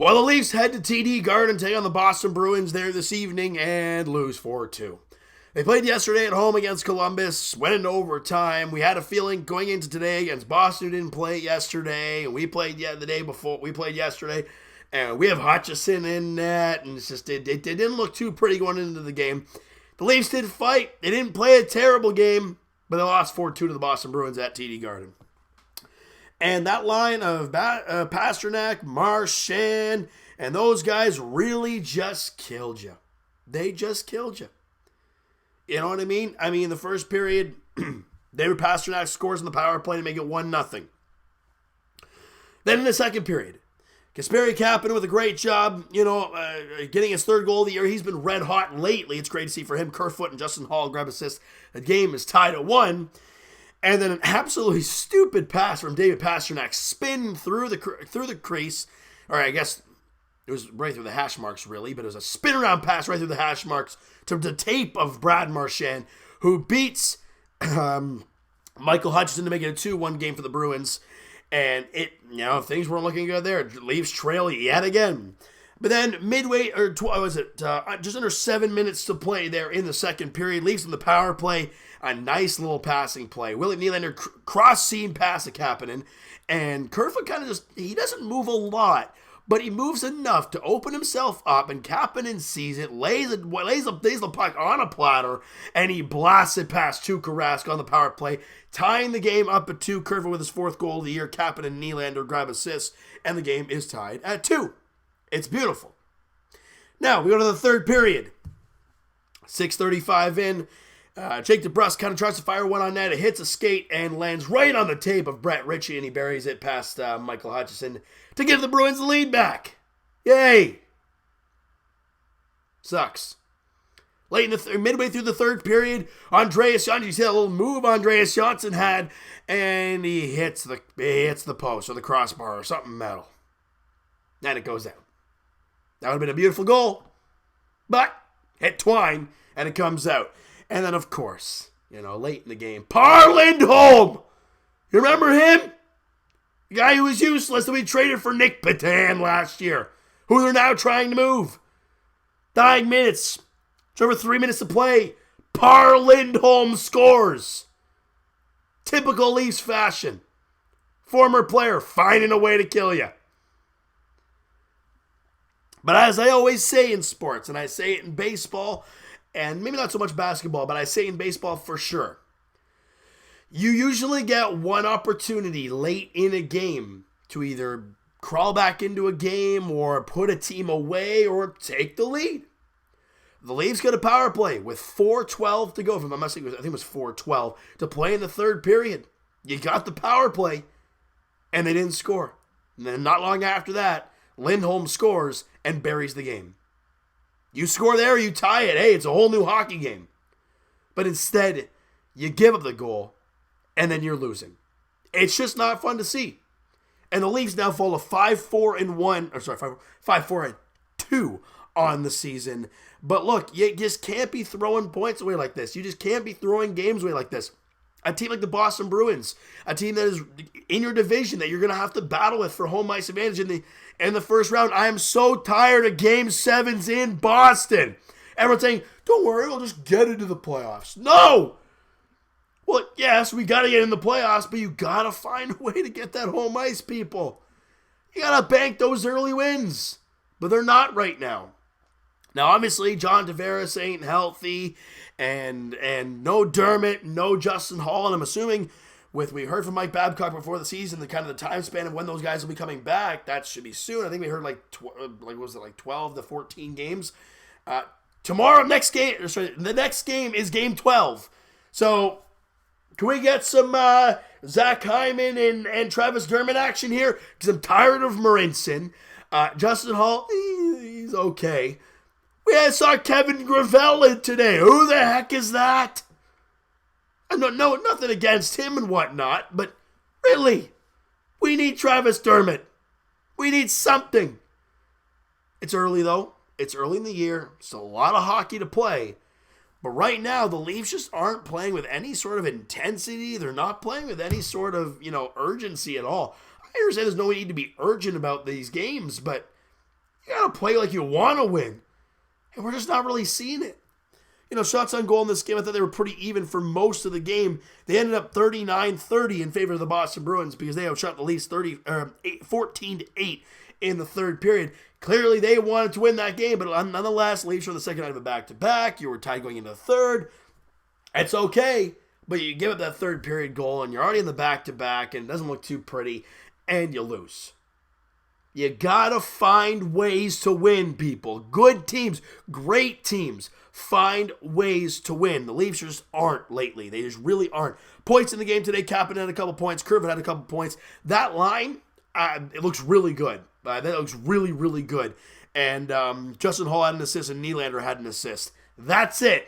Well, the Leafs head to TD Garden, take on the Boston Bruins there this evening, and lose 4-2. They played yesterday at home against Columbus, went into overtime. We had a feeling going into today against Boston, who didn't play yesterday, and we played the day before. We played yesterday, and we have Hutchison in net, and it didn't look too pretty going into the game. The Leafs did fight. They didn't play a terrible game, but they lost 4-2 to the Boston Bruins at TD Garden. And that line of Pastrnak, Marchand, and those guys really just killed you. They just killed you. You know what I mean? I mean, in the first period, David Pastrnak scores in the power play to make it 1-0. Then in the second period, Kasperi Kapanen with a great job, getting his third goal of the year. He's been red hot lately. It's great to see for him. Kerfoot and Justin Hall grab assists. The game is tied at 1. And then an absolutely stupid pass from David Pastrnak, spin through the crease, or I guess it was right through the hash marks, really, but it was a spin around pass right through the hash marks to the tape of Brad Marchand, who beats Michael Hutchison to make it a 2-1 game for the Bruins. And things weren't looking good there. Leafs trail yet again. But then midway, just under 7 minutes to play there in the second period, Leafs in the power play, a nice little passing play. Willie Nylander cross-seam pass to Kapanen, and Kerfoot kind of he doesn't move a lot, but he moves enough to open himself up, and Kapanen sees it, lays the puck on a platter, and he blasts it past Tuukka Rask on the power play, tying the game up at 2. Kerfoot with his 4th goal of the year. Kapanen and Nylander grab assists, and the game is tied at 2. It's beautiful. Now, we go to the third period. 6:35 in. Jake DeBrusk kind of tries to fire one on net. It hits a skate and lands right on the tape of Brett Ritchie, and he buries it past Michael Hutchison to give the Bruins the lead back. Yay! Sucks. Late in midway through the third period, Andreas Johnsson, you see that little move Andreas Johnsson had, and he hits the post or the crossbar or something metal. And it goes out. That would have been a beautiful goal, but hit twine, and it comes out. And then, of course, late in the game, Par Lindholm! You remember him? The guy who was useless that we traded for Nick Patan last year, who they're now trying to move. 9 minutes. It's over 3 minutes to play. Par Lindholm scores. Typical Leafs fashion. Former player finding a way to kill you. But as I always say in sports, and I say it in baseball, and maybe not so much basketball, but I say in baseball for sure, you usually get one opportunity late in a game to either crawl back into a game or put a team away or take the lead. The Leafs got a power play with 4:12 to go. I think it was 4:12 to play in the third period. You got the power play, and they didn't score. And then not long after that, Lindholm scores and buries the game. You score there, you tie it. Hey, it's a whole new hockey game. But instead, you give up the goal, and then you're losing. It's just not fun to see. And the Leafs now fall to 5-4-2 on the season. But look, you just can't be throwing points away like this. You just can't be throwing games away like this. A team like the Boston Bruins, a team that is in your division that you're going to have to battle with for home ice advantage in the first round. I am so tired of Game 7s in Boston. Everyone's saying, don't worry, we'll just get into the playoffs. No! Well, yes, we got to get in the playoffs, but you got to find a way to get that home ice, people. You got to bank those early wins. But they're not right now. Now, obviously, John Tavares ain't healthy, and no Dermott, no Justin Hall, and I'm assuming we heard from Mike Babcock before the season, the time span of when those guys will be coming back, that should be soon. I think we heard 12 to 14 games. The next game is game 12. So, can we get some Zach Hyman and Travis Dermott action here? Because I'm tired of Marinson. Justin Hall, he's okay. We saw Kevin Gravel in today. Who the heck is that? No, nothing against him and whatnot, but really, we need Travis Dermott. We need something. It's early, though. It's early in the year. Still a lot of hockey to play. But right now, the Leafs just aren't playing with any sort of intensity. They're not playing with any sort of, urgency at all. I understand there's no need to be urgent about these games, but You got to play like you want to win. And we're just not really seeing it. Shots on goal in this game, I thought they were pretty even for most of the game. They ended up 39-30 in favor of the Boston Bruins because they outshot the Leafs 14-8 in the third period. Clearly, they wanted to win that game, but nonetheless, Leafs were the second night of a back-to-back. You were tied going into the third. It's okay, but you give up that third period goal, and you're already in the back-to-back, and it doesn't look too pretty, and you lose. You gotta find ways to win, people. Good teams, great teams, find ways to win. The Leafs just aren't lately. They just really aren't. Points in the game today, Kapanen had a couple points, Kerfoot had a couple points. That line, it looks really good. That looks really, really good. And Justin Hall had an assist and Nylander had an assist. That's it.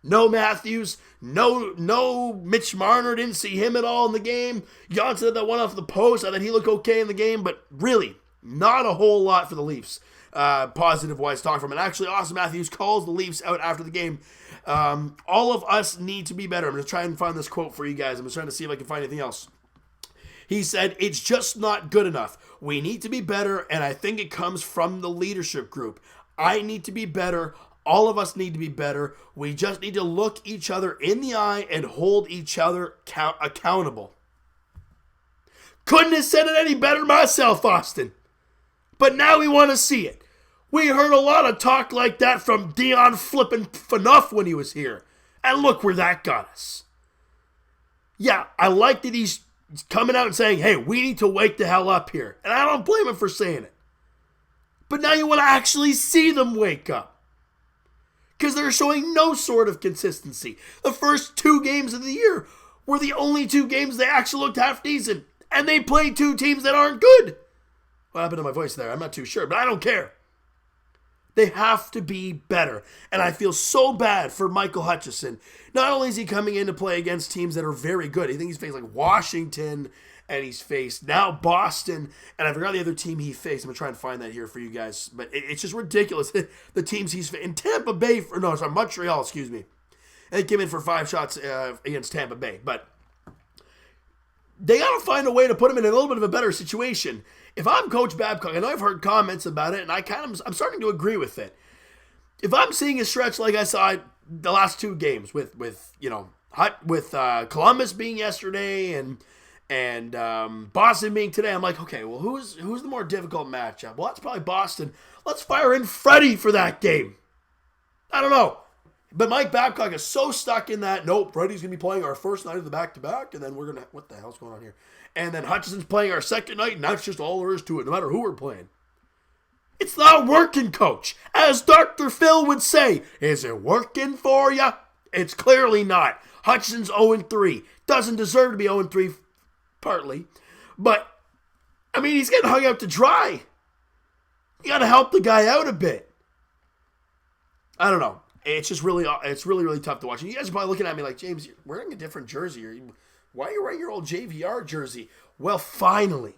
No Matthews, no Mitch Marner, didn't see him at all in the game. Johnson had that one off the post. I thought he looked okay in the game, but really, not a whole lot for the Leafs. Positive-wise talk from it. Actually, Austin Matthews calls the Leafs out after the game. All of us need to be better. I'm going to try and find this quote for you guys. I'm just trying to see if I can find anything else. He said, "It's just not good enough. We need to be better, and I think it comes from the leadership group. I need to be better. All of us need to be better. We just need to look each other in the eye and hold each other accountable." Couldn't have said it any better myself, Austin. But now we want to see it. We heard a lot of talk like that from Dion flippin' Phaneuf when he was here. And look where that got us. Yeah, I like that he's coming out and saying, hey, we need to wake the hell up here. And I don't blame him for saying it. But now you want to actually see them wake up. Because they're showing no sort of consistency. The first 2 games of the year were the only 2 games they actually looked half decent. And they played 2 teams that aren't good. What happened to my voice there? I'm not too sure, but I don't care. They have to be better. And I feel so bad for Michael Hutchison. Not only is he coming in to play against teams that are very good. I think he's faced like Washington, and he's faced now Boston, and I forgot the other team he faced. I'm going to try and find that here for you guys. But it's just ridiculous. The teams he's faced. In Tampa Bay, Montreal, excuse me. And he came in for 5 shots against Tampa Bay. But they got to find a way to put him in a little bit of a better situation. If I'm Coach Babcock, I know I've heard comments about it, and I'm starting to agree with it. If I'm seeing a stretch like I saw the last 2 games with Columbus being yesterday and Boston being today, I'm like, okay, well, who's the more difficult matchup? Well, that's probably Boston. Let's fire in Freddie for that game. I don't know. But Mike Babcock is so stuck in that, nope, Freddie's going to be playing our first night of the back-to-back, and then we're going to, what the hell's going on here? And then Hutchison's playing our second night, and that's just all there is to it, no matter who we're playing. It's not working, Coach. As Dr. Phil would say, is it working for you? It's clearly not. Hutchison's 0-3. Doesn't deserve to be 0-3, partly. But, I mean, he's getting hung out to dry. You got to help the guy out a bit. I don't know. It's just really tough to watch. And you guys are probably looking at me like, James, you're wearing a different jersey. Why are you wearing your old JVR jersey? Well, finally,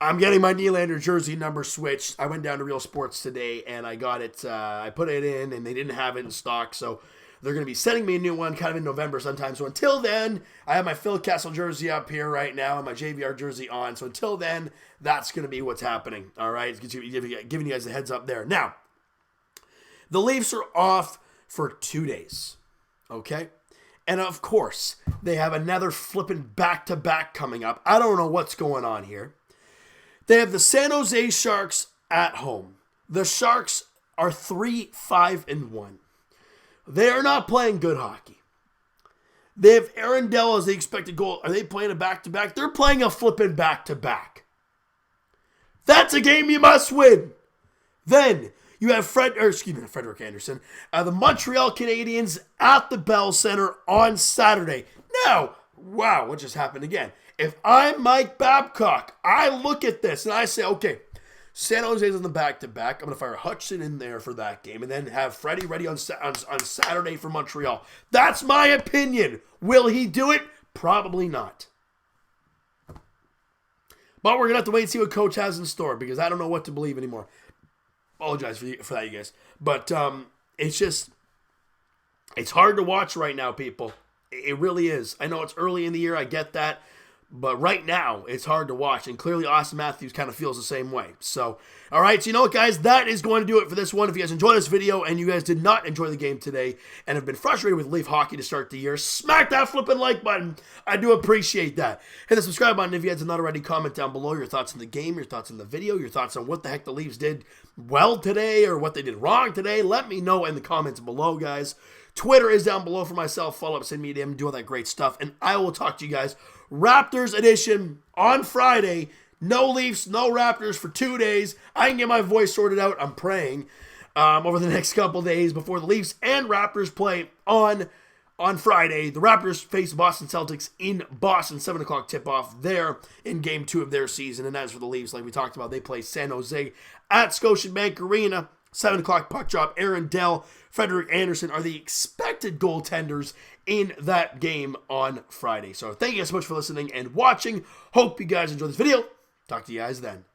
I'm getting my Nylander jersey number switched. I went down to Real Sports today, and I got it. I put it in, and they didn't have it in stock, so they're going to be sending me a new one kind of in November sometime. So until then, I have my Phil Kessel jersey up here right now and my JVR jersey on. So until then, that's going to be what's happening. All right, giving you guys a heads up there. Now, the Leafs are off for 2 days, okay? And of course, they have another flipping back-to-back coming up. I don't know what's going on here. They have the San Jose Sharks at home. The Sharks are 3-5-1. They are not playing good hockey. They have Aaron Dell as the expected goal. Are they playing a back-to-back? They're playing a flipping back-to-back. That's a game you must win. Then you have Frederick Anderson, the Montreal Canadiens at the Bell Center on Saturday. Now, wow, what just happened again? If I'm Mike Babcock, I look at this and I say, okay, San Jose's on the back-to-back. I'm going to fire Hutchinson in there for that game and then have Freddie ready on Saturday for Montreal. That's my opinion. Will he do it? Probably not. But we're going to have to wait and see what Coach has in store because I don't know what to believe anymore. Apologize for that, you guys. But it's hard to watch right now, people. It really is. I know it's early in the year. I get that. But right now, it's hard to watch, and clearly Austin Matthews kind of feels the same way. So, all right, so you know what, guys? That is going to do it for this one. If you guys enjoyed this video and you guys did not enjoy the game today and have been frustrated with Leaf hockey to start the year, smack that flipping like button. I do appreciate that. Hit the subscribe button if you guys have not already. Comment down below your thoughts on the game, your thoughts on the video, your thoughts on what the heck the Leafs did well today or what they did wrong today. Let me know in the comments below, guys. Twitter is down below for myself. Follow up, send me a DM, do all that great stuff. And I will talk to you guys Raptors edition on Friday. No Leafs, no Raptors for 2 days. I can get my voice sorted out. I'm praying over the next couple days before the Leafs and Raptors play on Friday. The Raptors face Boston Celtics in Boston, 7 o'clock tip-off there in Game 2 of their season. And as for the Leafs, like we talked about, they play San Jose at Scotiabank Arena. 7 o'clock puck drop. Aaron Dell, Frederick Anderson are the expected goaltenders in that game on Friday. So thank you guys so much for listening and watching. Hope you guys enjoyed this video. Talk to you guys then.